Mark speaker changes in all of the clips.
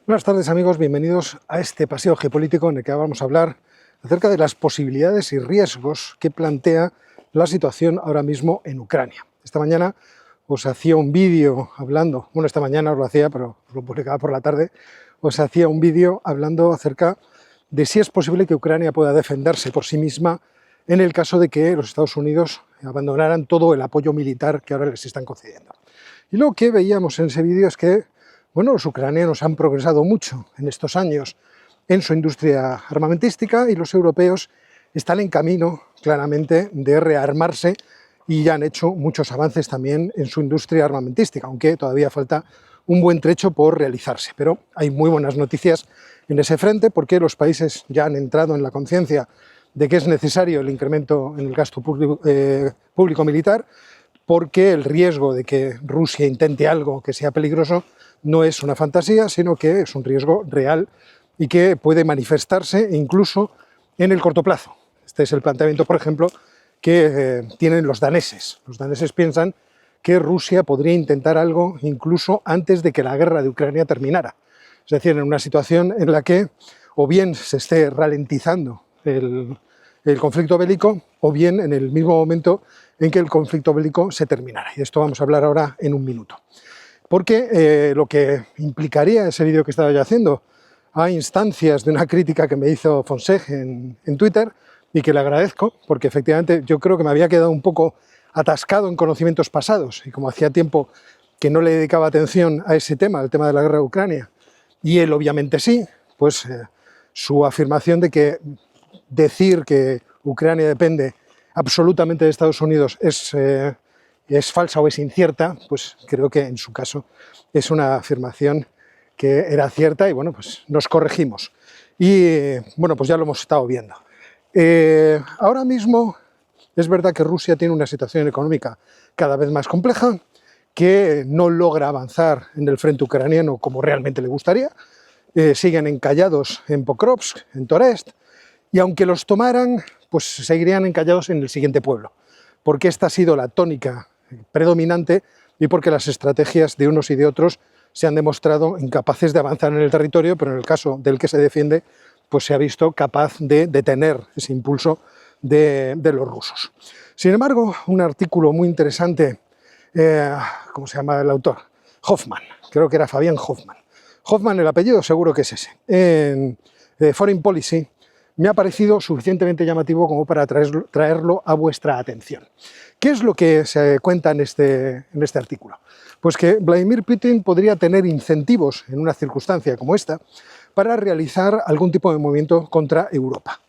Speaker 1: Buenas tardes amigos, bienvenidos a este paseo geopolítico en el que vamos a hablar acerca de las posibilidades y riesgos que plantea la situación ahora mismo en Ucrania. Esta mañana os hacía un vídeo hablando, bueno, esta mañana os lo hacía, pero os lo publicaba por la tarde, os hacía un vídeo hablando acerca de si es posible que Ucrania pueda defenderse por sí misma en el caso de que los Estados Unidos abandonaran todo el apoyo militar que ahora les están concediendo. Y lo que veíamos en ese vídeo es que bueno, los ucranianos han progresado mucho en estos años en su industria armamentística y los europeos están en camino claramente de rearmarse y ya han hecho muchos avances también en su industria armamentística, aunque todavía falta un buen trecho por realizarse. Pero hay muy buenas noticias en ese frente porque los países ya han entrado en la conciencia de que es necesario el incremento en el gasto público militar, porque el riesgo de que Rusia intente algo que sea peligroso no es una fantasía, sino que es un riesgo real y que puede manifestarse incluso en el corto plazo. Este es el planteamiento, por ejemplo, que tienen los daneses. Los daneses piensan que Rusia podría intentar algo incluso antes de que la guerra de Ucrania terminara. Es decir, en una situación en la que o bien se esté ralentizando el conflicto bélico o bien en el mismo momento en que el conflicto bélico se terminara. Y de esto vamos a hablar ahora en un minuto. Porque lo que implicaría ese vídeo que estaba yo haciendo a instancias de una crítica que me hizo Fonseg en Twitter y que le agradezco, porque efectivamente yo creo que me había quedado un poco atascado en conocimientos pasados y como hacía tiempo que no le dedicaba atención a ese tema, al tema de la guerra de Ucrania, y él obviamente sí, pues su afirmación de que decir que Ucrania depende absolutamente de Estados Unidos es falsa o es incierta, pues creo que en su caso es una afirmación que era cierta y bueno, pues nos corregimos. Y bueno, pues ya lo hemos estado viendo. Ahora mismo es verdad que Rusia tiene una situación económica cada vez más compleja, que no logra avanzar en el frente ucraniano como realmente le gustaría, siguen encallados en Pokrovsk, en Torest, y aunque los tomaran, pues seguirían encallados en el siguiente pueblo, porque esta ha sido la tónica predominante y porque las estrategias de unos y de otros se han demostrado incapaces de avanzar en el territorio, pero en el caso del que se defiende, pues se ha visto capaz de detener ese impulso de los rusos. Sin embargo, un artículo muy interesante, ¿cómo se llama el autor? Hoffman, creo que era Fabián Hoffman. Hoffman, el apellido seguro que es ese. En Foreign Policy me ha parecido suficientemente llamativo como para traerlo a vuestra atención. ¿Qué es lo que se cuenta en este artículo? Pues que Vladimir Putin podría tener incentivos en una circunstancia como esta para realizar algún tipo de movimiento contra Europa.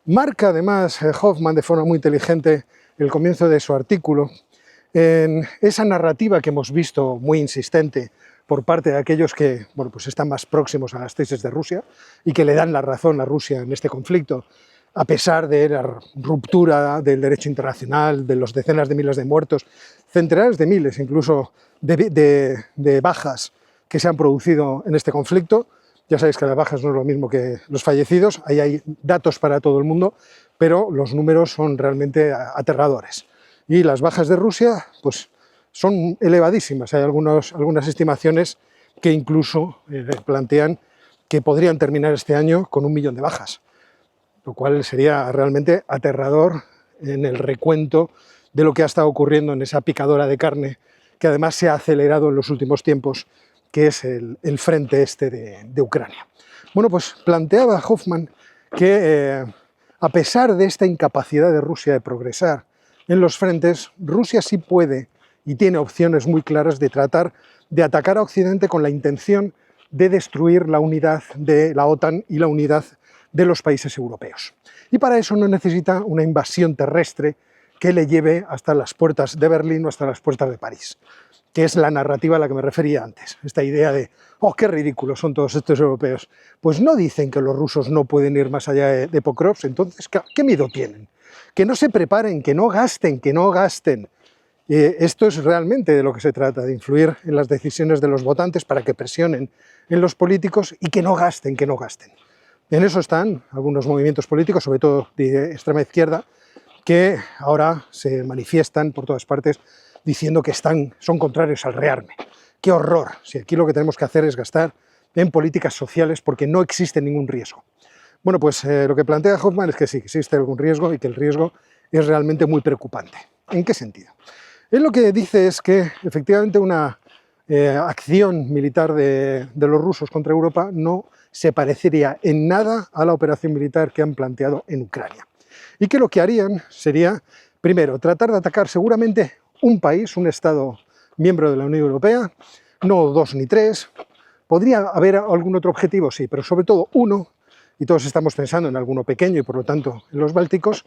Speaker 1: Marca además Hoffman de forma muy inteligente el comienzo de su artículo en esa narrativa que hemos visto muy insistente por parte de aquellos que bueno, pues están más próximos a las tesis de Rusia y que le dan la razón a Rusia en este conflicto, a pesar de la ruptura del derecho internacional, de los decenas de miles de muertos, centenares de miles incluso de bajas que se han producido en este conflicto. Ya sabéis que las bajas no es lo mismo que los fallecidos, ahí hay datos para todo el mundo, pero los números son realmente aterradores. Y las bajas de Rusia, pues son elevadísimas. Hay algunas estimaciones que incluso plantean que podrían terminar este año con 1 millón de bajas, lo cual sería realmente aterrador en el recuento de lo que ha estado ocurriendo en esa picadora de carne, que además se ha acelerado en los últimos tiempos, que es el frente este de Ucrania. Bueno, pues planteaba Hoffman que a pesar de esta incapacidad de Rusia de progresar en los frentes, Rusia sí puede y tiene opciones muy claras de tratar de atacar a Occidente con la intención de destruir la unidad de la OTAN y la unidad de los países europeos. Y para eso no necesita una invasión terrestre que le lleve hasta las puertas de Berlín o hasta las puertas de París, que es la narrativa a la que me refería antes. Esta idea de, oh, qué ridículos son todos estos europeos. Pues no dicen que los rusos no pueden ir más allá de Pokrovsk, entonces, ¿qué miedo tienen? Que no se preparen, que no gasten, que no gasten. Esto es realmente de lo que se trata, de influir en las decisiones de los votantes para que presionen en los políticos y que no gasten, que no gasten. En eso están algunos movimientos políticos, sobre todo de extrema izquierda, que ahora se manifiestan por todas partes diciendo que son contrarios al rearme. ¡Qué horror! Si aquí lo que tenemos que hacer es gastar en políticas sociales porque no existe ningún riesgo. Bueno, pues lo que plantea Hoffman es que sí, existe algún riesgo y que el riesgo es realmente muy preocupante. ¿En qué sentido? Él lo que dice es que efectivamente una acción militar de los rusos contra Europa no se parecería en nada a la operación militar que han planteado en Ucrania. Y que lo que harían sería, primero, tratar de atacar seguramente un país, un Estado miembro de la Unión Europea, no dos ni tres. ¿Podría haber algún otro objetivo? Sí, pero sobre todo uno, y todos estamos pensando en alguno pequeño y por lo tanto en los bálticos,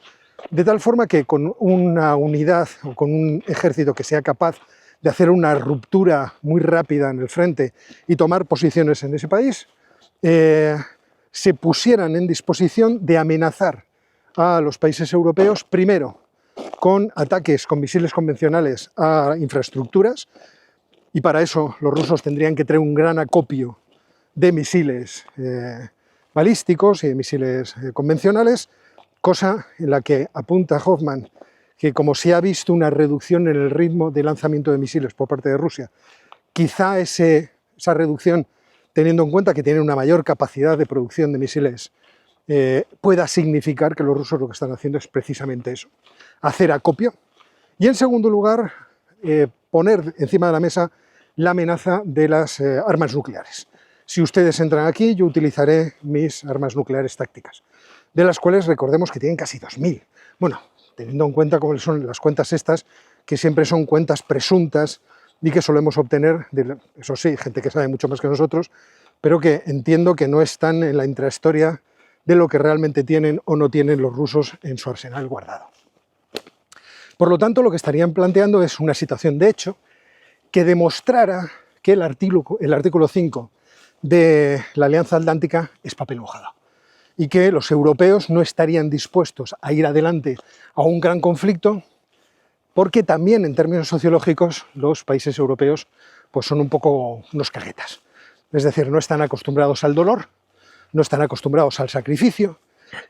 Speaker 1: de tal forma que con una unidad o con un ejército que sea capaz de hacer una ruptura muy rápida en el frente y tomar posiciones en ese país, se pusieran en disposición de amenazar a los países europeos, primero con ataques con misiles convencionales a infraestructuras, y para eso los rusos tendrían que tener un gran acopio de misiles balísticos y de misiles convencionales, cosa en la que apunta Hoffman que como se ha visto una reducción en el ritmo de lanzamiento de misiles por parte de Rusia, quizá esa reducción, teniendo en cuenta que tienen una mayor capacidad de producción de misiles, pueda significar que los rusos lo que están haciendo es precisamente eso, hacer acopio. Y en segundo lugar, poner encima de la mesa la amenaza de las armas nucleares. Si ustedes entran aquí, yo utilizaré mis armas nucleares tácticas, de las cuales recordemos que tienen casi 2000. Bueno, teniendo en cuenta cómo son las cuentas estas, que siempre son cuentas presuntas y que solemos obtener, eso sí, gente que sabe mucho más que nosotros, pero que entiendo que no están en la intrahistoria de lo que realmente tienen o no tienen los rusos en su arsenal guardado. Por lo tanto, lo que estarían planteando es una situación de hecho que demostrara que el artículo 5 de la Alianza Atlántica es papel mojado y que los europeos no estarían dispuestos a ir adelante a un gran conflicto porque también en términos sociológicos los países europeos pues son un poco unos caguetas. Es decir, no están acostumbrados al dolor, no están acostumbrados al sacrificio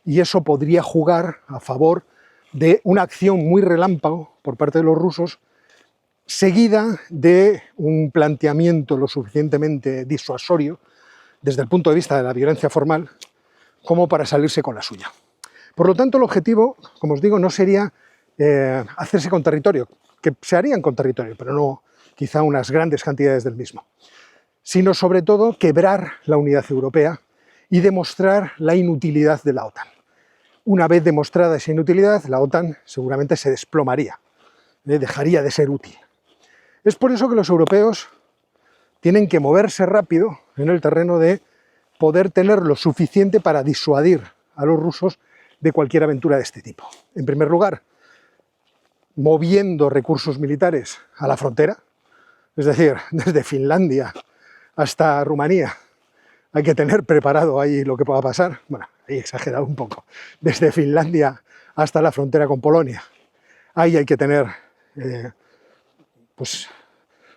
Speaker 1: y eso podría jugar a favor de una acción muy relámpago por parte de los rusos, seguida de un planteamiento lo suficientemente disuasorio desde el punto de vista de la violencia formal como para salirse con la suya. Por lo tanto, el objetivo, como os digo, no sería hacerse con territorio, que se harían con territorio, pero no quizá unas grandes cantidades del mismo, sino sobre todo quebrar la unidad europea y demostrar la inutilidad de la OTAN. Una vez demostrada esa inutilidad, la OTAN seguramente se desplomaría, dejaría de ser útil. Es por eso que los europeos tienen que moverse rápido en el terreno de poder tener lo suficiente para disuadir a los rusos de cualquier aventura de este tipo. En primer lugar, moviendo recursos militares a la frontera, es decir, desde Finlandia hasta Rumanía, hay que tener preparado ahí lo que pueda pasar. Bueno, ahí he exagerado un poco. Desde Finlandia hasta la frontera con Polonia. Ahí hay que tener pues,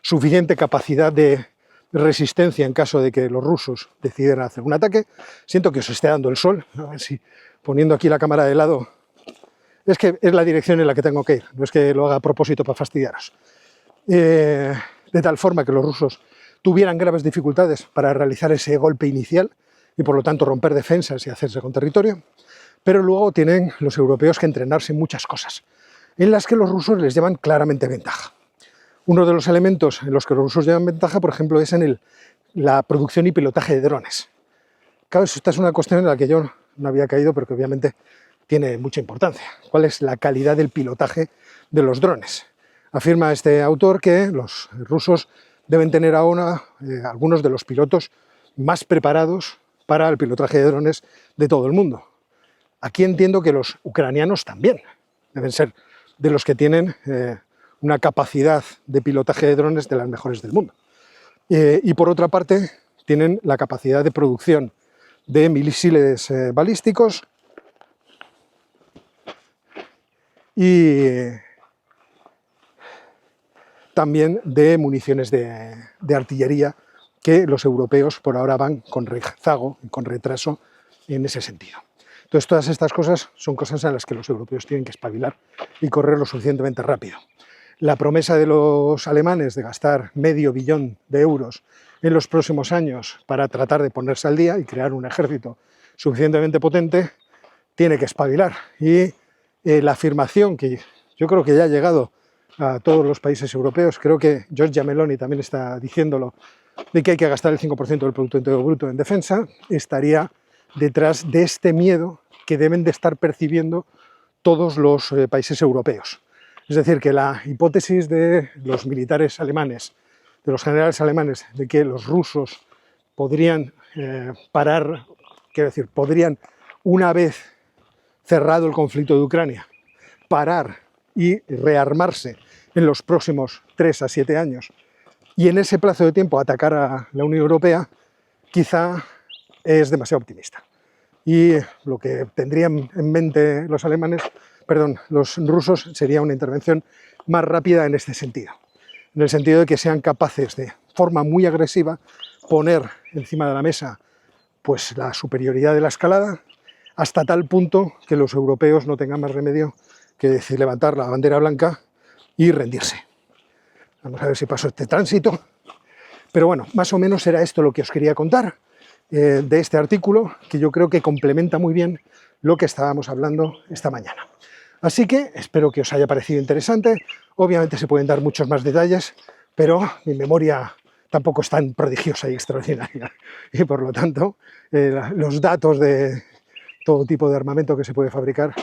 Speaker 1: suficiente capacidad de resistencia en caso de que los rusos decidieran hacer un ataque. Siento que os esté dando el sol. A ver si poniendo aquí la cámara de lado... Es que es la dirección en la que tengo que ir. No es que lo haga a propósito para fastidiaros. De tal forma que los rusos tuvieran graves dificultades para realizar ese golpe inicial y por lo tanto romper defensas y hacerse con territorio, pero luego tienen los europeos que entrenarse en muchas cosas, en las que los rusos les llevan claramente ventaja. Uno de los elementos en los que los rusos llevan ventaja, por ejemplo, es en la producción y pilotaje de drones. Claro, esta es una cuestión en la que yo no había caído, pero que obviamente tiene mucha importancia. ¿Cuál es la calidad del pilotaje de los drones? Afirma este autor que los rusos deben tener ahora algunos de los pilotos más preparados para el pilotaje de drones de todo el mundo. Aquí entiendo que los ucranianos también deben ser de los que tienen una capacidad de pilotaje de drones de las mejores del mundo. Y por otra parte, tienen la capacidad de producción de misiles balísticos y también de municiones de artillería, que los europeos por ahora van con rezago y con retraso en ese sentido. Entonces, todas estas cosas son cosas en las que los europeos tienen que espabilar y correr lo suficientemente rápido. la promesa de los alemanes de gastar medio billón de euros en los próximos años para tratar de ponerse al día y crear un ejército suficientemente potente, tiene que espabilar. Y la afirmación que yo creo que ya ha llegado a todos los países europeos, creo que Giorgia Meloni también está diciéndolo, de que hay que gastar el 5% del Producto Interior Bruto en defensa, estaría detrás de este miedo que deben de estar percibiendo todos los países europeos. Es decir, que la hipótesis de los militares alemanes, de los generales alemanes, de que los rusos podrían parar, quiero decir, podrían, una vez cerrado el conflicto de Ucrania, parar y rearmarse en los próximos 3 a 7 años y en ese plazo de tiempo atacar a la Unión Europea, quizá es demasiado optimista. Y lo que tendrían en mente los los rusos, sería una intervención más rápida en este sentido. En el sentido de que sean capaces de forma muy agresiva poner encima de la mesa pues, la superioridad de la escalada, hasta tal punto que los europeos no tengan más remedio que levantar la bandera blanca y rendirse. Vamos a ver si paso este tránsito. Pero bueno, más o menos era esto lo que os quería contar de este artículo, que yo creo que complementa muy bien lo que estábamos hablando esta mañana. Así que espero que os haya parecido interesante. Obviamente se pueden dar muchos más detalles, pero mi memoria tampoco es tan prodigiosa y extraordinaria. Y por lo tanto, los datos de todo tipo de armamento que se puede fabricar,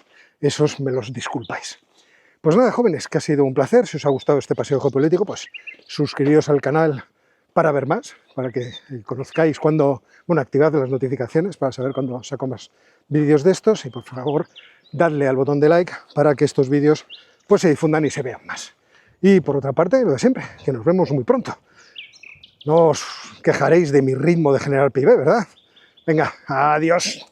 Speaker 1: esos me los disculpáis. Pues nada, jóvenes, que ha sido un placer. Si os ha gustado este paseo geopolítico, pues suscribíos al canal para ver más, para que conozcáis cuando, bueno, activad las notificaciones para saber cuando saco más vídeos de estos y por favor dadle al botón de like para que estos vídeos pues se difundan y se vean más. Y por otra parte, lo de siempre, que nos vemos muy pronto. No os quejaréis de mi ritmo de generar PIB, ¿verdad? Venga, adiós.